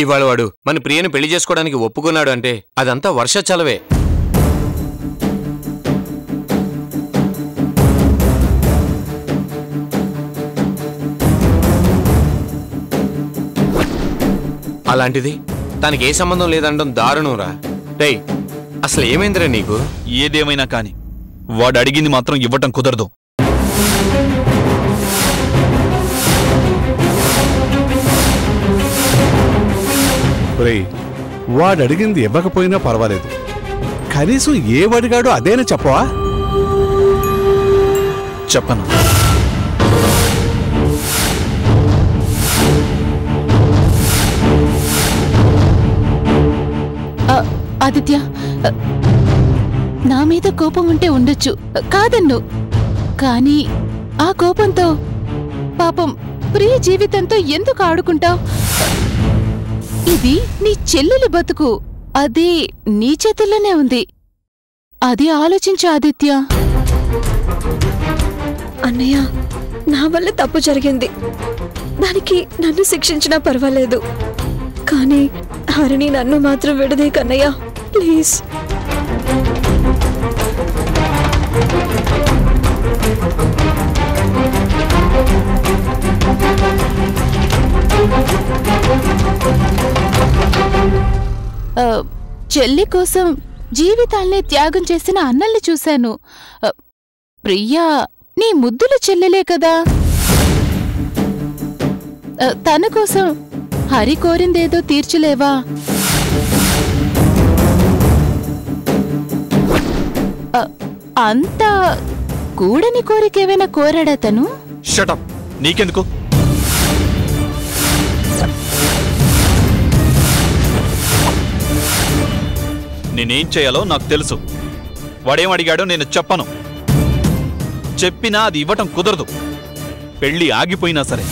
ఇవాళ వాడు మన ప్రియను పెళ్లి చేసుకోవడానికి ఒప్పుకున్నాడు అంటే అదంతా వర్ష చలవే. అలాంటిది తనకి ఏ సంబంధం లేదండం దారుణంరా. డేయ్, అసలు ఏమైందిరా నీకు? ఏదేమైనా కాని వాడు అడిగింది మాత్రం ఇవ్వటం కుదరదు. వాడు అడిగింది ఇవ్వకపోయినా పర్వాలేదు, కనీసం ఏవడిగాడో అదేనా చెప్పవా? చెప్పను. ఆదిత్య, నా మీద కోపం ఉంటే ఉండొచ్చు, కాదన్ను. కానీ ఆ కోపంతో పాపం ప్రియ జీవితంతో ఎందుకు ఆడుకుంటావు? ఇది నీ చెల్లెలి బతుకు, అది నీ చేతుల్లోనే ఉంది. అది ఆలోచించు ఆదిత్య. అన్నయ్య, నా వల్ల తప్పు జరిగింది, దానికి నన్ను శిక్షించినా పర్వాలేదు. కానీ హరిణి నన్ను మాత్రం విడదే కన్నయ్య, ప్లీజ్. చెల్లి కోసం జీవితాల్ని త్యాగం చేసిన అన్నల్ని చూశాను. ప్రియా నీ ముద్దుల చెల్లెలే కదా. తన కోసం హరి కోరిందేదో తీర్చలేవా? అంతా కూడని కోరికేమైనా కోరాడా తను? షటప్, నీకెందుకు? నేనేం చేయాలో నాకు తెలుసు. వాడేం అడిగాడో నేను చెప్పను. చెప్పినా అది ఇవ్వటం కుదరదు. పెళ్లి ఆగిపోయినా సరే.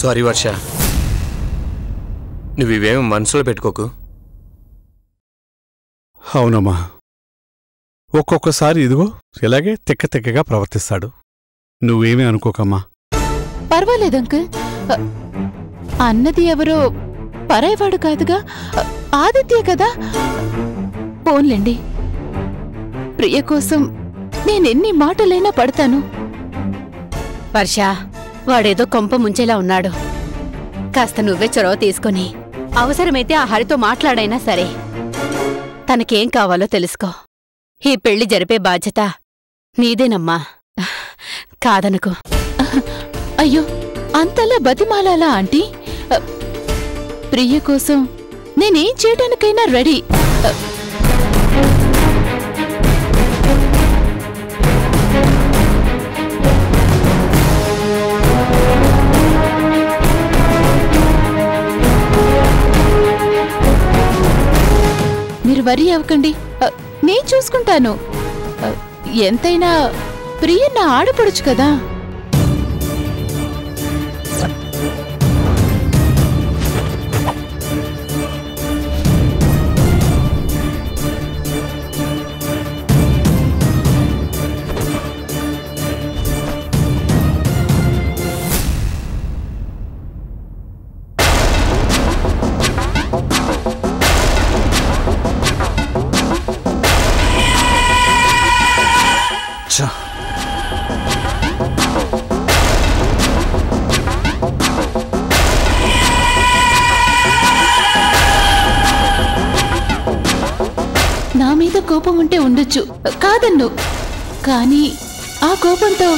సారీ వర్ష, నువ్వేమో మనసులో పెట్టుకోకు. అవునమ్మా, ఒక్కొక్కసారి ఇదిగో ఇలాగే తిక్కగా ప్రవర్తిస్తాడు. నువ్వేమీ అనుకోకమ్మా. పర్వాలేదు అంకుల్, అన్నది ఎవరో పరాయివాడు కాదుగా, ఆదిత్య కదా. పోన్లేండి, ప్రియ కోసం నేనెన్ని మాటలైనా పడతాను. వర్ష, వాడేదో కొంప ముంచేలా ఉన్నాడు. కాస్త నువ్వే చొరవ తీసుకుని అవసరమైతే ఆ హరితో మాట్లాడైనా సరే తనకేం కావాలో తెలుసుకో. ఈ పెళ్లి జరిపే బాధ్యత నీదేనమ్మా, కాదనుకో. అయ్యో, అంతలా బతిమాలాలా ఆంటీ? ప్రియ కోసం నేనేం చేయడానికైనా రెడీ. మీరు వరీ అవ్వకండి, నేను చూసుకుంటాను. ఎంతైనా ప్రియ నా ఆడపడుచు కదా. నా మీద కోపం ఉంటే ఉండొచ్చు, కాదన్ను. కానీ ఆ కోపంతో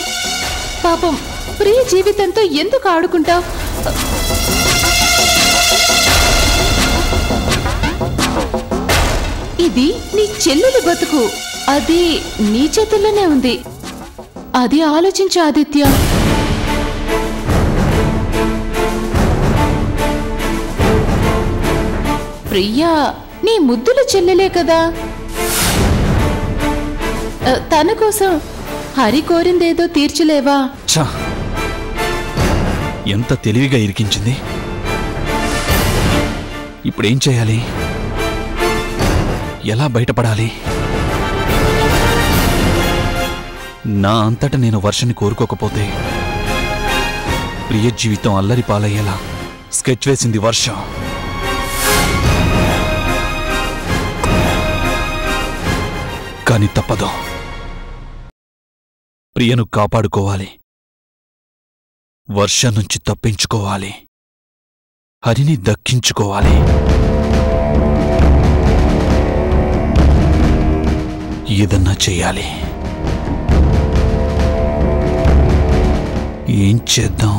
పాపం ప్రియ జీవితంతో ఎందుకు ఆడుకుంటావు? ఇది నీ చెల్లెలి బతుకు, అది నీ చేతుల్లోనే ఉంది. అది ఆలోచించు ఆదిత్య. ప్రియా నీ ముద్దుల చెల్లెలే కదా. తన కోసం హరి కోరిందేదో తీర్చలేవా? ఛా! ఎంత తెలివిగా ఇరికించింది. ఇప్పుడేం చేయాలి? ఎలా బయటపడాలి? నా అంతటా నేను వర్షని కోరుకోకపోతే ప్రియ జీవితం అల్లరి పాలయ్యేలా స్కెచ్ వేసింది వర్ష. కాని తప్పదు. ప్రియను కాపాడుకోవాలి, వర్ష నుంచి తప్పించుకోవాలి, హరిని దక్కించుకోవాలి. ఏదన్నా చెయ్యాలి. ఏం చేద్దాం?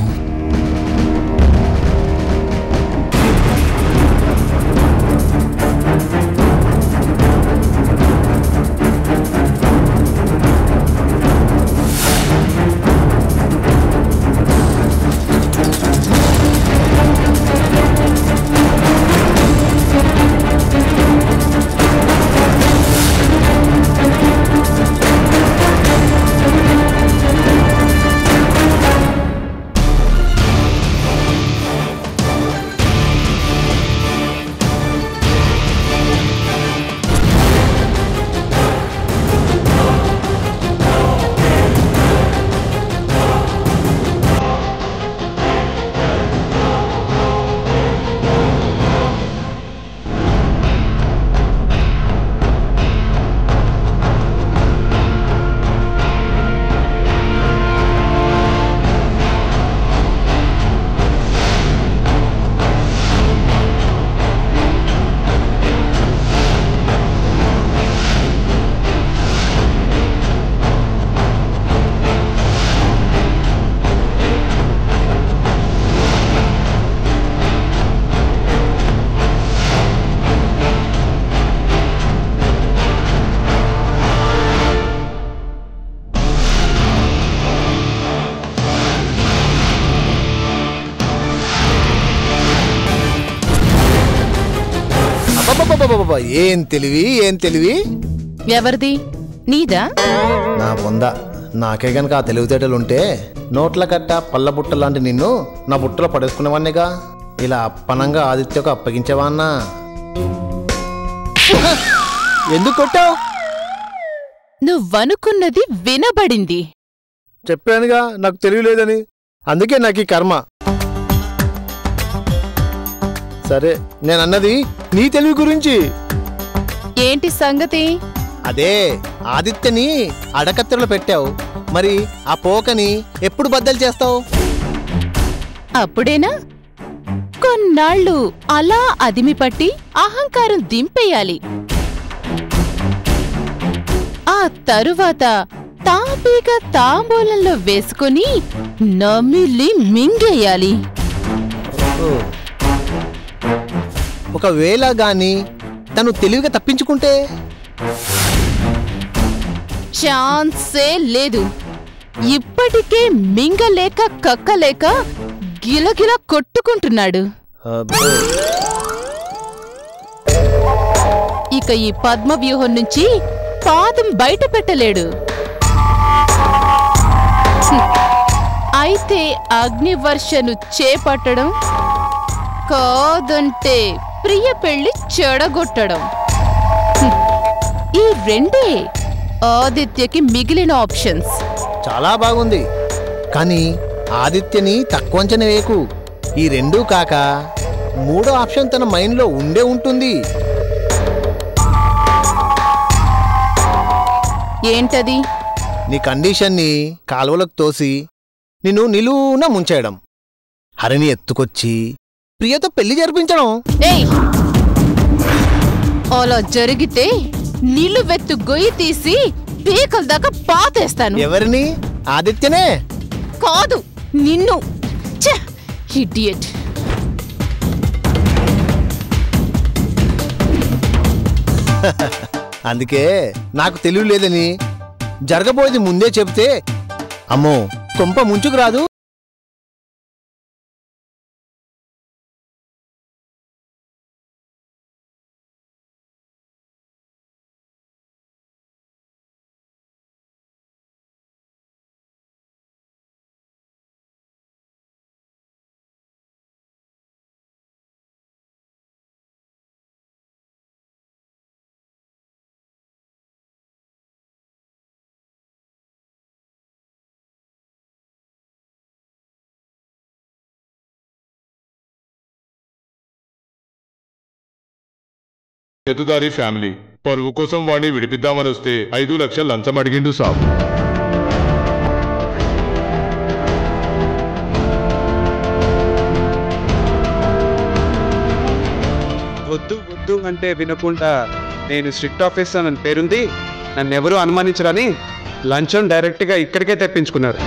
ఏం తెలివి. ఎవరిది? నీదా? నా బొంద. నాకే గనక ఆ తెలివితేటలుంటే నోట్ల కట్ట పళ్ళ బుట్ట లాంటి నిన్ను నా బుట్టలో పడేసుకునేవాన్నిగా. ఇలా అప్పనంగా ఆదిత్యకు అప్పగించేవాన్నా. ఎందుకు కొట్టావు? నువ్వనుకున్నది వినబడింది. చెప్పానుగా నాకు తెలియలేదని. అందుకే నాకు ఈ కర్మ. సరే, నేనన్నది నీ తెలివి గురించి. ఏంటి సంగతి? అదే ఆదిత్యని అడకత్తెరలో పెట్టావు. మరి ఆ పోకని ఎప్పుడు బద్దలు చేస్తావు? అప్పుడేనా? కొన్నాళ్ళు అలా అదిమి పట్టి అహంకారం దింపేయాలి. ఆ తరువాత తాపీగా తాంబూలంలో వేసుకుని నమిలి మింగేయాలి. ఒకవేళ గాని తను తెలివిగా తప్పించుకుంటే? ఛాన్సే లేదు. ఇప్పటికే మింగలేక కక్కలేక గిలగిల కొట్టుకుంటున్నాడు. ఇక ఈ పద్మవ్యూహం నుంచి పాదం బయట పెట్టలేడు. అయితే అగ్నివర్షను చేపట్టడం, కాదంటే ప్రియ పెళ్లి చెడగొట్టడం. ఈ రెండే ఆదిత్యకి మిగిలిన ఆప్షన్స్. చాలా బాగుంది. కానీ ఆదిత్యని తక్కువ అంచనా వేయకు. ఈ రెండూ కాక మూడో ఆప్షన్ తన మైండ్లో ఉండే ఉంటుంది. ఏంటది? నీ కండిషన్ని కాలువలకు తోసి నిన్ను నిలువున ముంచేయడం, హరిని ఎత్తుకొచ్చి ప్రియతో పెళ్లి జరిపించడం. ఏయ్, అలా జరిగితే నిలువెత్తు గొయ్యి తీసి పీకల దాకా పాతేస్తాను. ఎవరిని? ఆదిత్యనే? కాదు, నిన్ను. ఇడియట్. అందుకే నాకు తెలివి లేదని జరగబోయేది ముందే చెప్తే అమ్మో కొంప ముంచుకు రాదు. చేతుదారి ఫ్యామిలీ పరువు కోసం వాడిని విడిపిద్దామని వస్తే 5 లక్షలు లంచం అడిగిండు సాబ్. వద్దు వద్దు అంటే వినకుండా నేను స్ట్రిక్ట్ ఆఫీసర్ అని పేరుంది, నన్ను ఎవరూ అనుమానించరని లంచం డైరెక్ట్గా ఇక్కడికే తెప్పించుకున్నారు.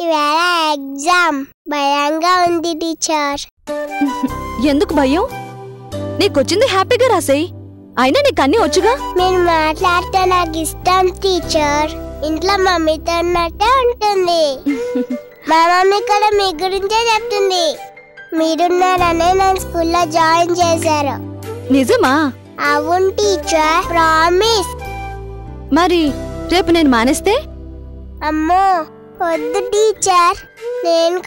ఇవాళ ఎగ్జామ్ భయంగా ఉంది టీచర్. ఎందుకు భయం? నీకొచ్చింది హ్యాపీగా రాసేయ్, అయినా నీకు అన్నీ వచ్చుగా. మీరు మాట్లాడితే నాకు ఇష్టం టీచర్. ఇంట్లో మమ్మీతో ఉన్నట్టే ఉంటుంది. మా మమ్మీ కూడా మీ గురించే చెప్తుంది. మీరున్నారనే నన్ను స్కూల్లో జాయిన్ చేశారు. నిజమా? అవును టీచర్, ప్రామిస్. మరి రేపు నేను మానేస్తే? అమ్మో వద్దు టీచర్, నేను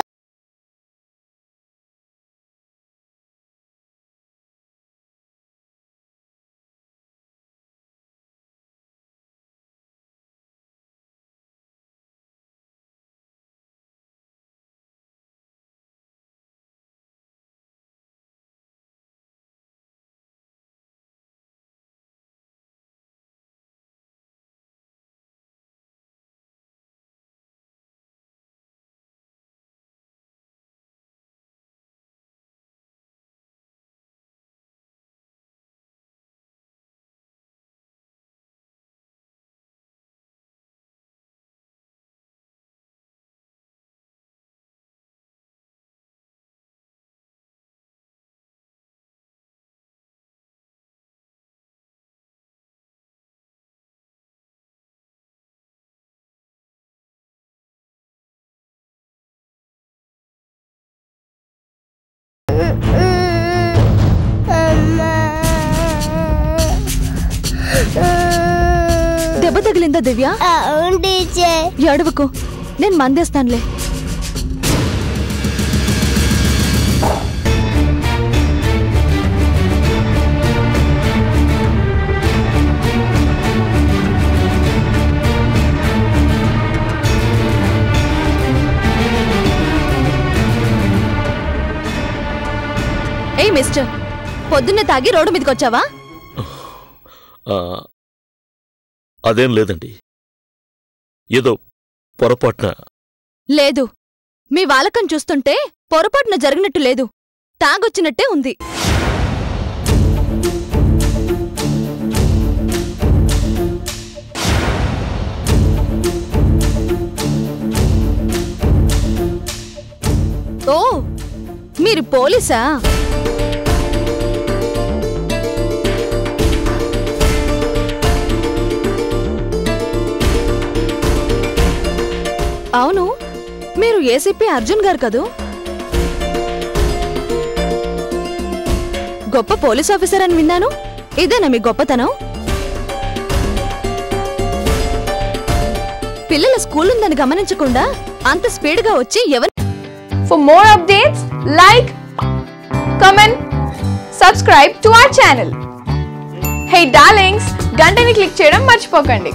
దెబ్బ తగిలిందా దివ్య? అవును టీచర్. ఏడవకు, నేను మందేస్తానులే. ఏయ్ మిస్టర్, పొద్దున్నే తాగి రోడ్డు మీదకి వచ్చావా? అదేం లేదండి, ఏదో పొరపాటున. లేదు, మీ వాలకం చూస్తుంటే పొరపాటున జరిగినట్టు లేదు, తాగొచ్చినట్టే ఉంది. ఓ, మీరు పోలీసా? అవును, మీరు ఏసీపీ అర్జున్ గారు కదూ? గొప్ప పోలీస్ ఆఫీసర్ అని విన్నాను. ఇదేనా మీ గొప్పతనం? పిల్లల స్కూల్ ఉందని గమనించకుండా అంత స్పీడ్ గా వచ్చి ఎవరు? For more updates, like, comment, subscribe to our channel. Hey darlings, గంటని click చేయడం మర్చిపోకండి.